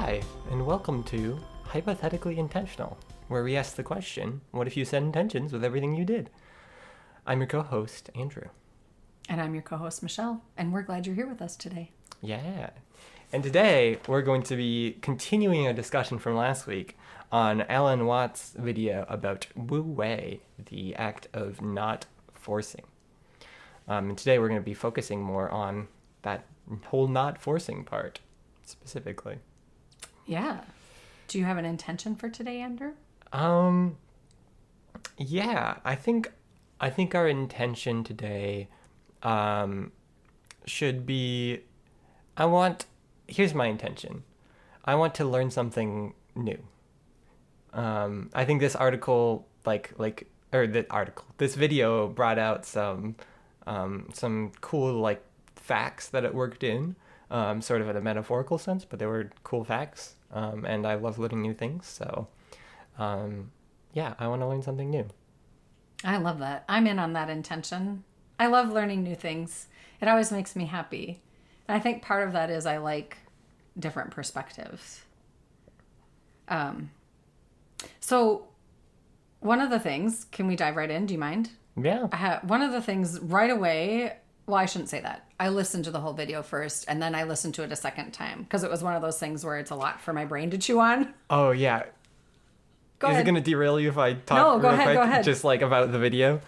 Hi, and welcome to Hypothetically Intentional, where we ask the question, what if you set intentions with everything you did? I'm your co-host, Andrew. And I'm your co-host, Michelle, and we're glad you're here with us today. Yeah. And today, we're going to be continuing a discussion from last week on Alan Watts' video about Wu Wei, the act of not forcing. And today, we're going to be focusing more on that whole not forcing part, specifically. Yeah. Do you have an intention for today, Andrew? Yeah, I think our intention today should be, here's my intention. I want to learn something new. I think this article, this video brought out some cool, facts that it worked in, sort of in a metaphorical sense, but they were cool facts. And I love learning new things, so yeah, I want to learn something new. I love that. I'm in on that intention. I love learning new things. It always makes me happy. And I think part of that is I like different perspectives. So one of the things, can we dive right in? Do you mind? Yeah. One of the things right away, well, I shouldn't say that. I listened to the whole video first, and then I listened to it a second time, because it was one of those things where it's a lot for my brain to chew on. Oh, yeah. Go ahead. Is it going to derail you if I talk No, real quick? Go ahead. Just, about the video?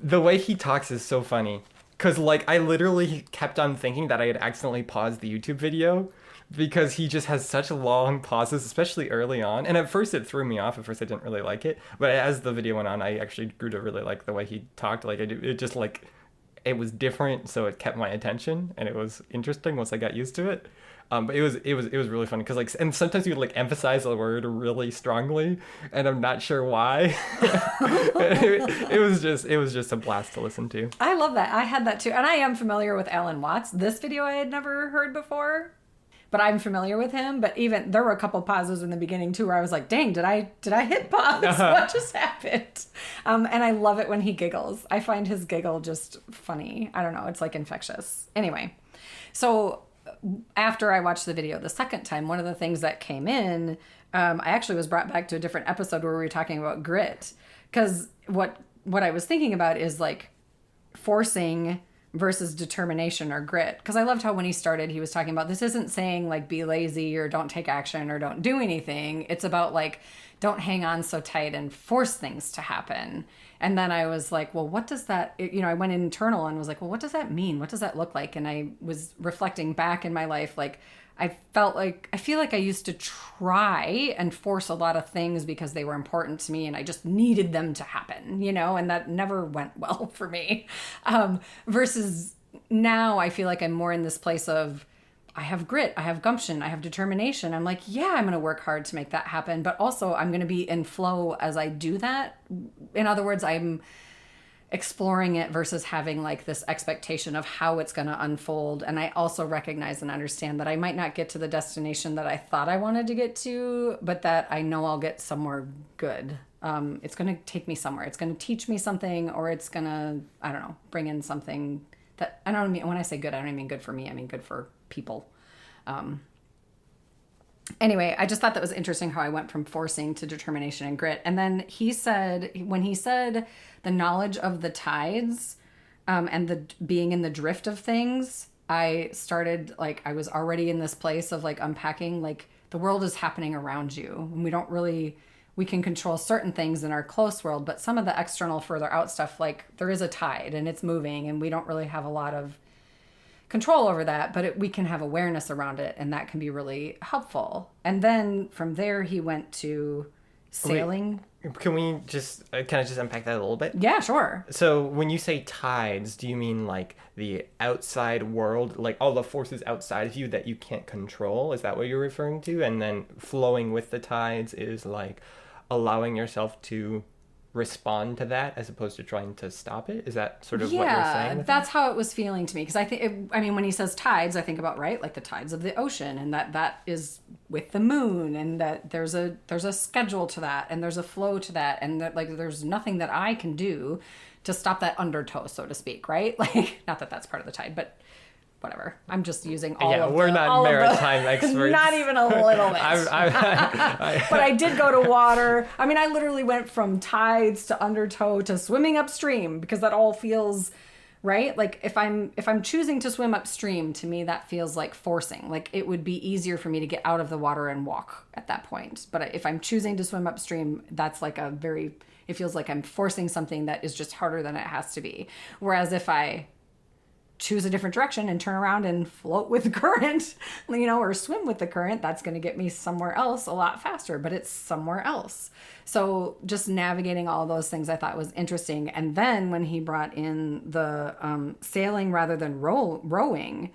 The way he talks is so funny. Because, I literally kept on thinking that I had accidentally paused the YouTube video, because he just has such long pauses, especially early on. And at first it threw me off. At first I didn't really like it. But as the video went on, I actually grew to really like the way he talked. It was different, so it kept my attention, and it was interesting once I got used to it. But it was really funny because and sometimes you would emphasize a word really strongly, and I'm not sure why. it was just a blast to listen to. I love that. I had that too, and I am familiar with Alan Watts. This video I had never heard before, but I'm familiar with him. But even there were a couple pauses in the beginning too, where I was like, "Dang, did I hit pause? What just happened?" And I love it when he giggles. I find his giggle just funny. I don't know. It's infectious. Anyway, so after I watched the video the second time, one of the things that came in, I actually was brought back to a different episode where we were talking about grit, because what I was thinking about is forcing versus determination or grit. Because I loved how when he started, he was talking about this isn't saying be lazy or don't take action or don't do anything. It's about don't hang on so tight and force things to happen. And then I was like, well, what does that, I went internal and was like, well, what does that mean? What does that look like? And I was reflecting back in my life, I feel like I used to try and force a lot of things because they were important to me and I just needed them to happen, and that never went well for me. Versus now I feel like I'm more in this place of, I have grit, I have gumption, I have determination. I'm yeah, I'm going to work hard to make that happen, but also I'm going to be in flow as I do that. In other words, I'm exploring it versus having this expectation of how it's going to unfold. And I also recognize and understand that I might not get to the destination that I thought I wanted to get to, but that I know I'll get somewhere good. It's going to take me somewhere. It's going to teach me something, or it's going to, I don't know, bring in something that, I don't mean, when I say good, I don't mean good for me. I mean good for people. Anyway, I just thought that was interesting how I went from forcing to determination and grit. And then when he said the knowledge of the tides, and the being in the drift of things, I started, I was already in this place of unpacking, the world is happening around you. And we can control certain things in our close world, but some of the external further out stuff, there is a tide and it's moving and we don't really have a lot of control over that, but we can have awareness around it, and that can be really helpful. And then from there, he went to sailing. Wait, can we just unpack that a little bit? Yeah, sure. So when you say tides, do you mean the outside world, all the forces outside of you that you can't control? Is that what you're referring to? And then flowing with the tides is allowing yourself to respond to that as opposed to trying to stop it? Is that sort of what you're saying? Yeah, that's how it was feeling to me. Because I think, when he says tides, I think about, the tides of the ocean, and that is with the moon, and that there's a schedule to that, and there's a flow to that, and that there's nothing that I can do to stop that undertow, so to speak, right? Not that that's part of the tide, but whatever. I'm just using all Yeah, of we're the, not all of maritime the, experts. Not even a little bit. But I did go to water. I mean, I literally went from tides to undertow to swimming upstream because that all feels right. Like if I'm choosing to swim upstream, to me that feels like forcing. Like it would be easier for me to get out of the water and walk at that point. But if I'm choosing to swim upstream, that's like it feels like I'm forcing something that is just harder than it has to be. Whereas if I choose a different direction and turn around and float with the current, or swim with the current, that's going to get me somewhere else a lot faster, but it's somewhere else. So just navigating all of those things I thought was interesting. And then when he brought in the sailing rather than rowing,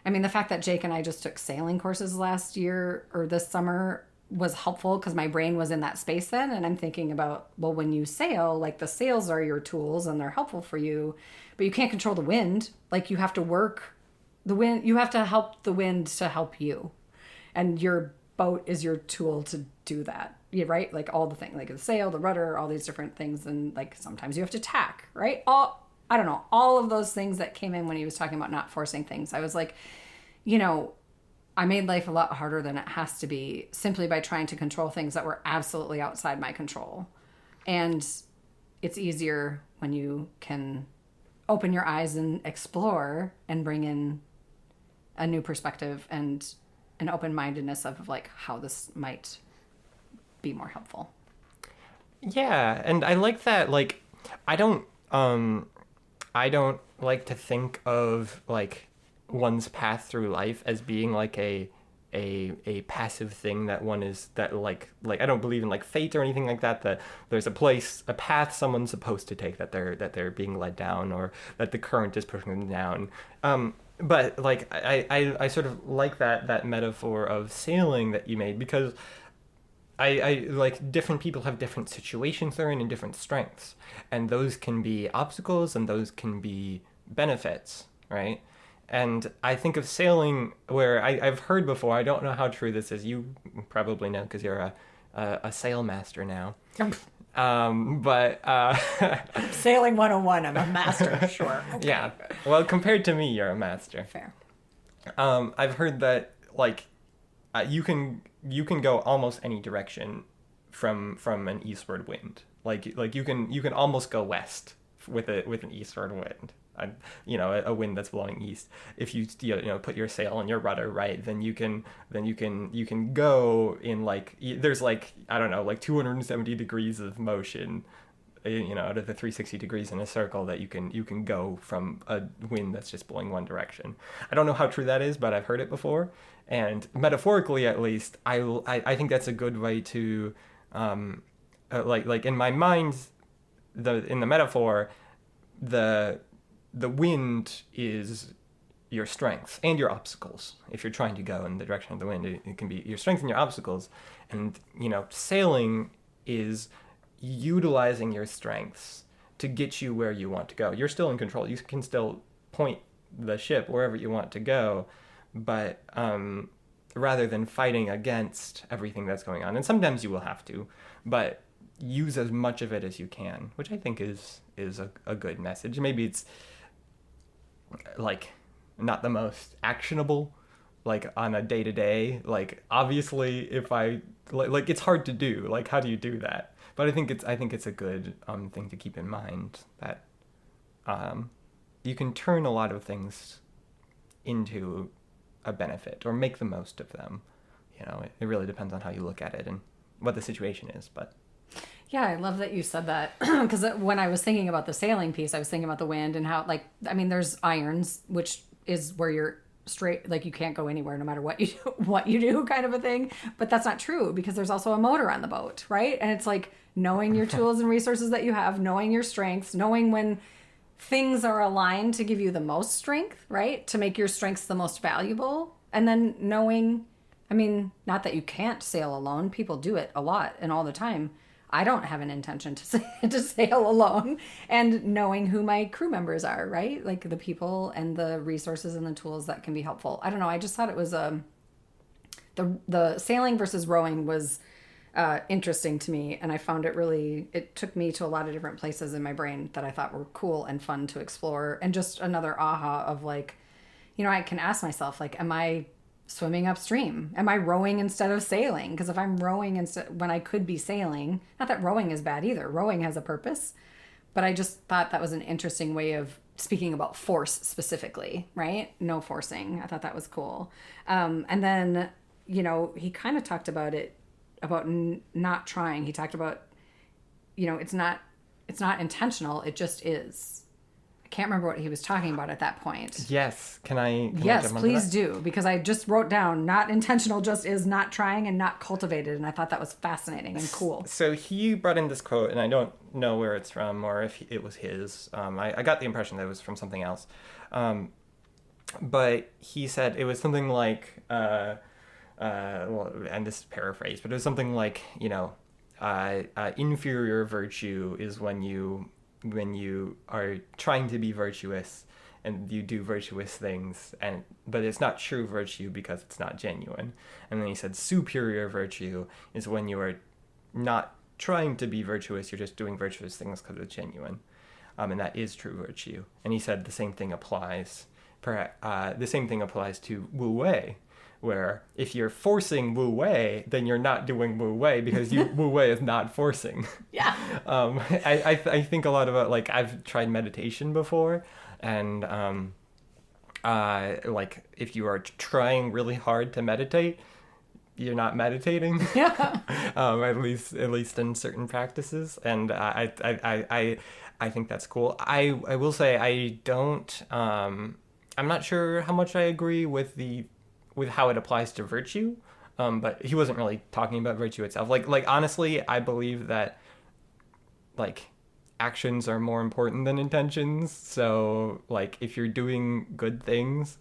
I mean, the fact that Jake and I just took sailing courses last year or this summer was helpful because my brain was in that space then. And I'm thinking about, well, when you sail, like the sails are your tools and they're helpful for you, but you can't control the wind. Like you have to work the wind. You have to help the wind to help you. And your boat is your tool to do that. Yeah, right? Like all the things, like the sail, the rudder, all these different things. And like sometimes you have to tack, right? I don't know, all of those things that came in when he was talking about not forcing things. I was like, I made life a lot harder than it has to be simply by trying to control things that were absolutely outside my control. And it's easier when you can open your eyes and explore and bring in a new perspective and an open-mindedness of like how this might be more helpful. Yeah, and I like that. Like, I don't like to think of like one's path through life as being like a passive thing that one is that like I don't believe in like fate or anything like that, that there's a path someone's supposed to take that they're being led down, or that the current is pushing them down. But like I sort of like that metaphor of sailing that you made, because I like different people have different situations they're in and different strengths, and those can be obstacles and those can be benefits, right? And I think of sailing where I've heard before, I don't know how true this is, you probably know because you're a sail master now. But Sailing 101, I'm a master, sure. Okay. Yeah, well, compared to me, you're a master. Fair. I've heard that like you can go almost any direction from an eastward wind. Like you can almost go west with an eastward wind. A wind that's blowing east. If you put your sail and your rudder right, then you can go in like there's like I don't know, like 270 degrees of motion, out of the 360 degrees in a circle, that you can go from a wind that's just blowing one direction. I don't know how true that is, but I've heard it before, and metaphorically at least, I think that's a good way to like in my mind, in the metaphor, the wind is your strengths and your obstacles. If you're trying to go in the direction of the wind, it can be your strengths and your obstacles. And, sailing is utilizing your strengths to get you where you want to go. You're still in control. You can still point the ship wherever you want to go, but rather than fighting against everything that's going on. And sometimes you will have to, but use as much of it as you can, which I think is a good message. Maybe it's like not the most actionable, like on a day-to-day, like obviously if I like it's hard to do, like how do you do that? But I think it's a good thing to keep in mind, that you can turn a lot of things into a benefit or make the most of them. It really depends on how you look at it and what the situation is. But yeah, I love that you said that, because when I was thinking about the sailing piece, I was thinking about the wind and how, like, I mean, there's irons, which is where you're straight, like you can't go anywhere no matter what you do kind of a thing. But that's not true, because there's also a motor on the boat, right? And it's like knowing your tools and resources that you have, knowing your strengths, knowing when things are aligned to give you the most strength, right? To make your strengths the most valuable. And then knowing, I mean, not that you can't sail alone. People do it a lot and all the time. I don't have an intention to sail alone, and knowing who my crew members are, right? Like the people and the resources and the tools that can be helpful. I don't know. I just thought it was the sailing versus rowing was interesting to me, and I found it took me to a lot of different places in my brain that I thought were cool and fun to explore, and just another aha of like, I can ask myself, like, am I swimming upstream? Am I rowing instead of sailing? Because if I'm rowing instead when I could be sailing, not that rowing is bad either. Rowing has a purpose. But I just thought that was an interesting way of speaking about force specifically, right? No forcing. I thought that was cool. And then, he kind of talked about it, about not trying. He talked about, it's not intentional. It just is. I can't remember what he was talking about at that point. Yes. Can I Yes, jump onto please that? do. Because I just wrote down not intentional just is not trying and not cultivated. And I thought that was fascinating and cool. So he brought in this quote, and I don't know where it's from or if it was his. I got the impression that it was from something else. But he said it was something like, well, and this is paraphrased, but it was something like, inferior virtue is when you are trying to be virtuous and you do virtuous things, but it's not true virtue because it's not genuine. And then he said superior virtue is when you are not trying to be virtuous, you're just doing virtuous things because it's genuine. And that is true virtue. And he said the same thing applies. The same thing applies to Wu Wei, where if you're forcing Wu Wei, then you're not doing Wu Wei because Wu Wei is not forcing. Yeah. I think a lot about, like, I've tried meditation before, and like, if you are trying really hard to meditate, you're not meditating. Yeah. At least in certain practices, and I think that's cool. I will say I don't. I'm not sure how much I agree with how it applies to virtue, but he wasn't really talking about virtue itself. Like honestly, I believe that, like, actions are more important than intentions. So, like, if you're doing good things,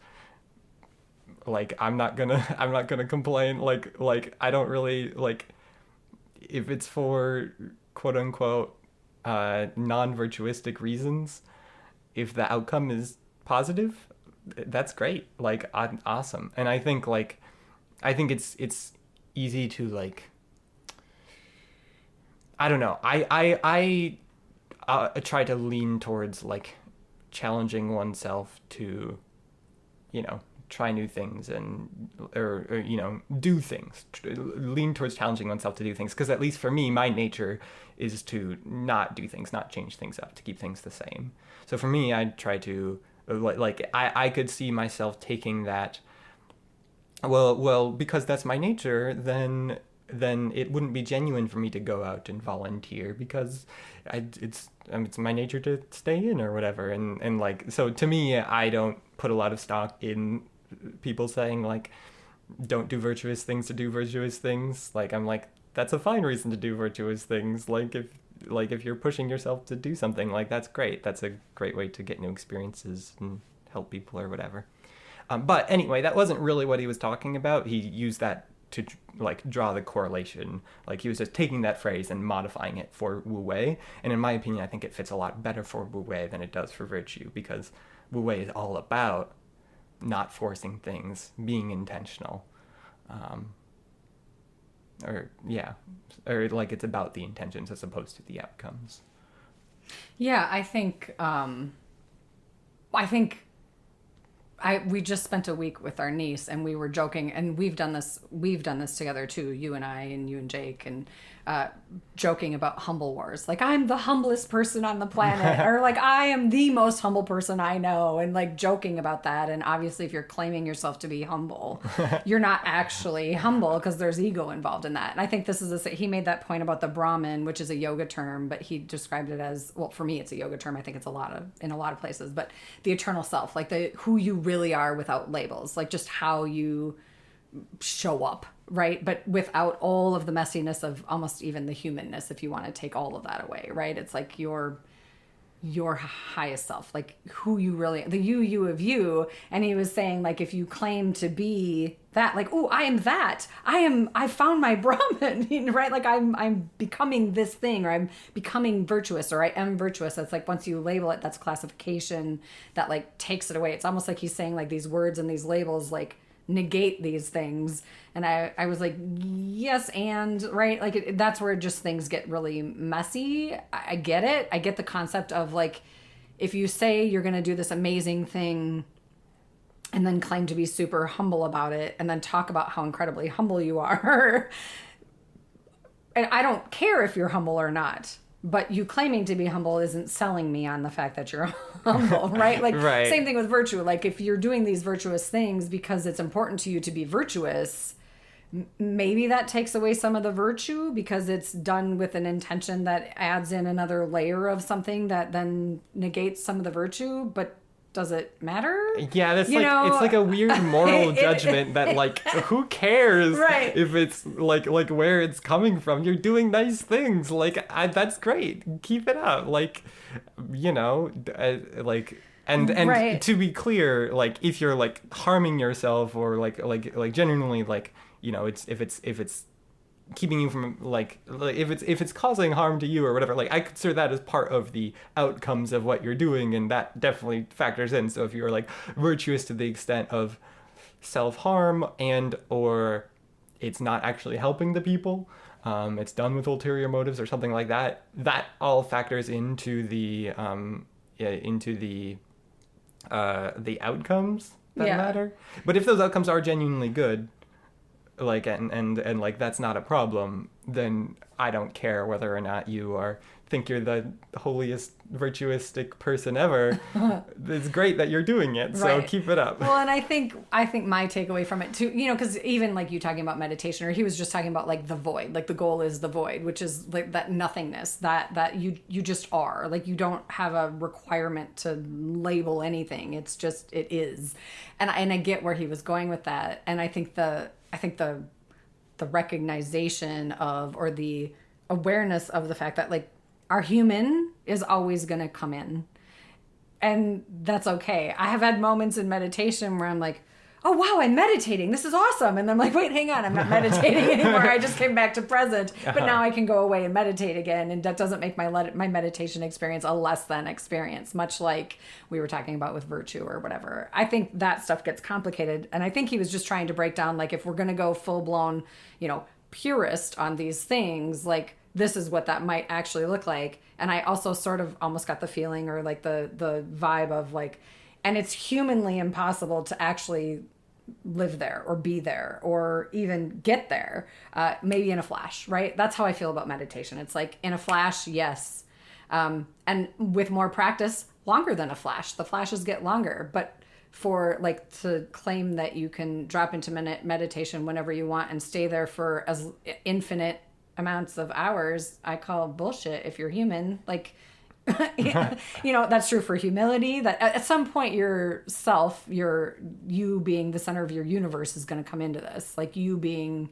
like, I'm not gonna complain. Like I don't really, like, if it's for quote unquote non-virtuistic reasons, if the outcome is positive, that's great. Like, awesome. And I think it's easy to, like, I don't know. I try to lean towards, like, challenging oneself to, try new things or do things. Lean towards challenging oneself to do things, because at least for me, my nature is to not do things, not change things up, to keep things the same. So for me, I try to, like, I could see myself taking that, well, because that's my nature, then it wouldn't be genuine for me to go out and volunteer, because it's my nature to stay in or whatever. And like, so to me, I don't put a lot of stock in people saying, like, don't do virtuous things to do virtuous things. Like, I'm like, that's a fine reason to do virtuous things. Like, if you're pushing yourself to do something, like, that's great. That's a great way to get new experiences and help people or whatever. But anyway, that wasn't really what he was talking about. He used that to, like, draw the correlation. Like, he was just taking that phrase and modifying it for Wu Wei. And in my opinion, I think it fits a lot better for Wu Wei than it does for virtue, because Wu Wei is all about not forcing things, being intentional. Or like, it's about the intentions as opposed to the outcomes. Yeah, I think we just spent a week with our niece, and we were joking, and we've done this together too, you and I and you and Jake, and joking about humble wars. Like, I'm the humblest person on the planet, or like, I am the most humble person I know, and like joking about that. And obviously, if you're claiming yourself to be humble, you're not actually humble, because there's ego involved in that. And I think this is he made that point about the Brahman, which is a yoga term, but he described it as, well, for me, it's a yoga term. I think it's in a lot of places, but the eternal self, like who you really are without labels, like just how you show up, right? But without all of the messiness of almost even the humanness, if you want to take all of that away, right? It's like your highest self, like who you really, the you of you. And he was saying, like, if you claim to be that, like, oh, I am that, I found my Brahman, right? Like, I'm becoming this thing, or I'm becoming virtuous, or I am virtuous. That's like, once you label it, that's classification that, like, takes it away. It's almost like he's saying, like, these words and these labels, like, negate these things. And I was like, yes, and right, like, that's where just things get really messy. I get it. I get the concept of, like, if you say you're going to do this amazing thing and then claim to be super humble about it, and then talk about how incredibly humble you are. And I don't care if you're humble or not, but you claiming to be humble isn't selling me on the fact that you're humble, right? Like, Right. Same thing with virtue. Like, if you're doing these virtuous things because it's important to you to be virtuous, maybe that takes away some of the virtue because it's done with an intention that adds in another layer of something that then negates some of the virtue. But does it matter? Yeah, that's You like know, it's like a weird moral judgment that like who cares Right. if it's like where it's coming from. You're doing nice things. Like that's great. Keep it up. Like like and Right. to be clear, like if you're like harming yourself or like genuinely like it's if it's keeping you from like if it's causing harm to you or whatever, like I consider that as part of the outcomes of what you're doing, and that definitely factors in. So if you're like virtuous to the extent of self-harm and or it's not actually helping the people, it's done with ulterior motives or something like that, that all factors into the outcomes that Yeah. matter. But if those outcomes are genuinely good, like and like that's not a problem, then I don't care whether or not you think you're the holiest virtuistic person ever. It's great that you're doing it, so Right. keep it up. Well, and I think my takeaway from it too, because even like you talking about meditation, or he was just talking about like the void, like the goal is the void, which is like that nothingness, that you just are, like you don't have a requirement to label anything. It's just it is, and I get where he was going with that, and I think the recognition of, or the awareness of the fact that like our human is always going to come in, and that's okay. I have had moments in meditation where I'm like, oh wow, I'm meditating, this is awesome, and I'm like, wait, hang on, I'm not meditating anymore. I just came back to present, but now I can go away and meditate again, and that doesn't make my meditation experience a less than experience, much like we were talking about with virtue or whatever. I think that stuff gets complicated, and I think he was just trying to break down, like, if we're going to go full-blown purist on these things, like this is what that might actually look like. And I also sort of almost got the feeling, or like the vibe of like, and it's humanly impossible to actually live there or be there or even get there, maybe in a flash, right? That's how I feel about meditation. It's like in a flash, yes. And with more practice, longer than a flash. The flashes get longer, but for like to claim that you can drop into meditation whenever you want and stay there for as infinite amounts of hours, I call bullshit if you're human. Like, that's true for humility, that at some point yourself, you being the center of your universe is going to come into this, like you being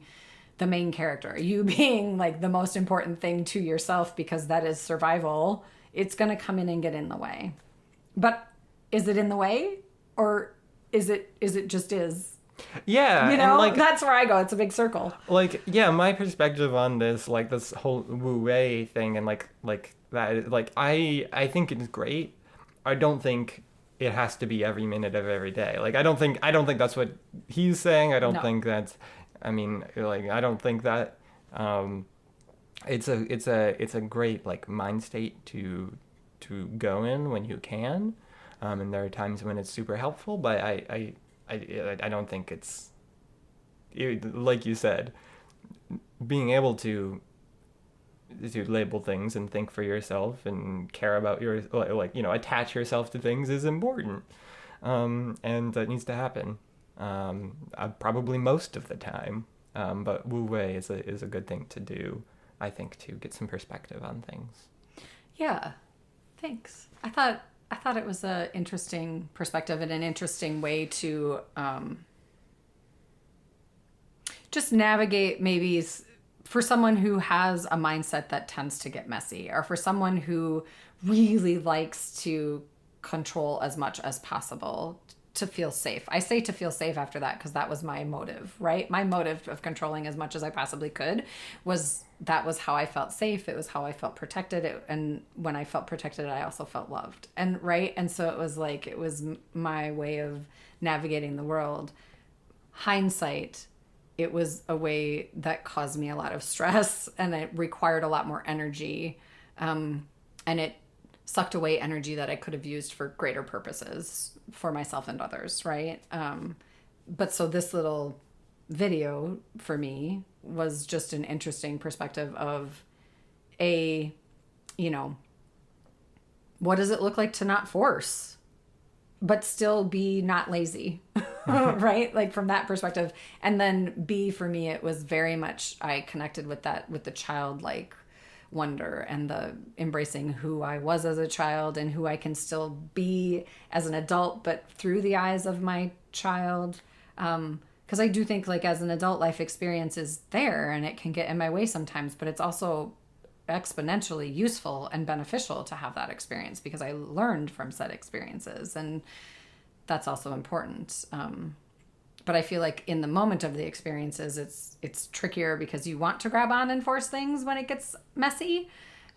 the main character, you being like the most important thing to yourself, because that is survival. It's going to come in and get in the way. But is it in the way, or is it just is? Yeah, and like that's where I go. It's a big circle. Like, yeah, my perspective on this, like this whole Wu Wei thing, and like that, like I think it's great. I don't think it has to be every minute of every day. Like I don't think that's what he's saying. I don't think that's. I mean, like I don't think that. It's a great like mind state to go in when you can, and there are times when it's super helpful. But I don't think it's, like you said, being able to label things and think for yourself and care about your, like, attach yourself to things is important. And that needs to happen. Probably most of the time. But Wu Wei is a good thing to do, I think, to get some perspective on things. Yeah. Thanks. I thought it was an interesting perspective and an interesting way to just navigate, maybe for someone who has a mindset that tends to get messy, or for someone who really likes to control as much as possible to feel safe. I say to feel safe after that because that was my motive, right? My motive of controlling as much as I possibly could was how I felt safe. It was how I felt protected. And when I felt protected, I also felt loved. And right. And so it was my way of navigating the world. Hindsight, it was a way that caused me a lot of stress, and it required a lot more energy. And it sucked away energy that I could have used for greater purposes for myself and others, right? But so this little video for me was just an interesting perspective of what does it look like to not force, but still be not lazy, right? Like from that perspective. And then B, for me, it was very much, I connected with that, with the childlike wonder and the embracing who I was as a child and who I can still be as an adult, but through the eyes of my child. Because I do think like as an adult, life experience is there and it can get in my way sometimes, but it's also exponentially useful and beneficial to have that experience because I learned from said experiences, and that's also important. But I feel like in the moment of the experiences, it's trickier because you want to grab on and force things when it gets messy,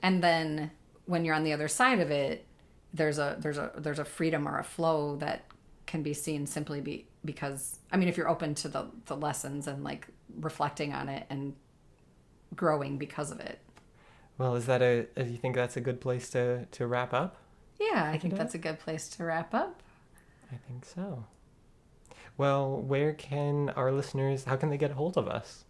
and then when you're on the other side of it, there's a freedom or a flow that can be seen simply because I mean, if you're open to the lessons and like reflecting on it and growing because of it. Well, do you think that's a good place to wrap up? Yeah, I think that's a good place to wrap up. I think so. Well, how can they get a hold of us?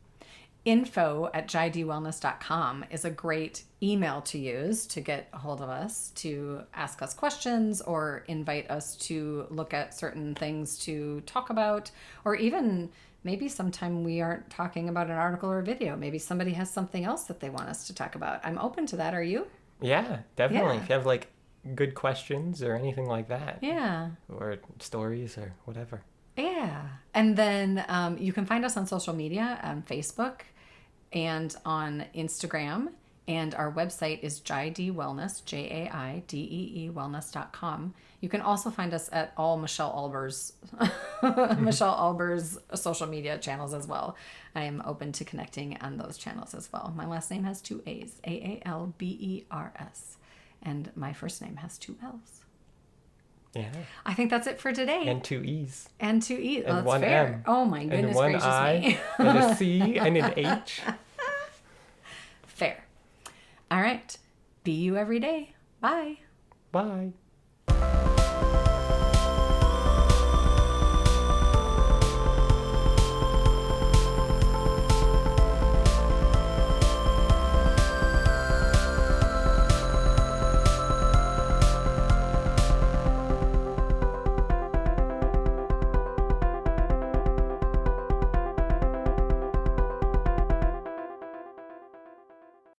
info@jidwellness.com is a great email to use to get a hold of us, to ask us questions or invite us to look at certain things to talk about, or even maybe sometime we aren't talking about an article or a video. Maybe somebody has something else that they want us to talk about. I'm open to that. Are you? Yeah, definitely. Yeah. If you have like good questions or anything like that. Yeah. Or stories or whatever. Yeah. And then you can find us on social media, on Facebook and on Instagram. And our website is JIDE Wellness, JAIDEE Wellness.com. You can also find us at all Michelle Alber's social media channels as well. I am open to connecting on those channels as well. My last name has 2 A's, AALBERS. And my first name has 2 L's. Yeah. I think that's it for today. And 2 E's. And 2 E's. And that's 1 fair. M. Oh my goodness and 1 gracious I, me. and a C, and an H. Fair. All right. Be you every day. Bye. Bye.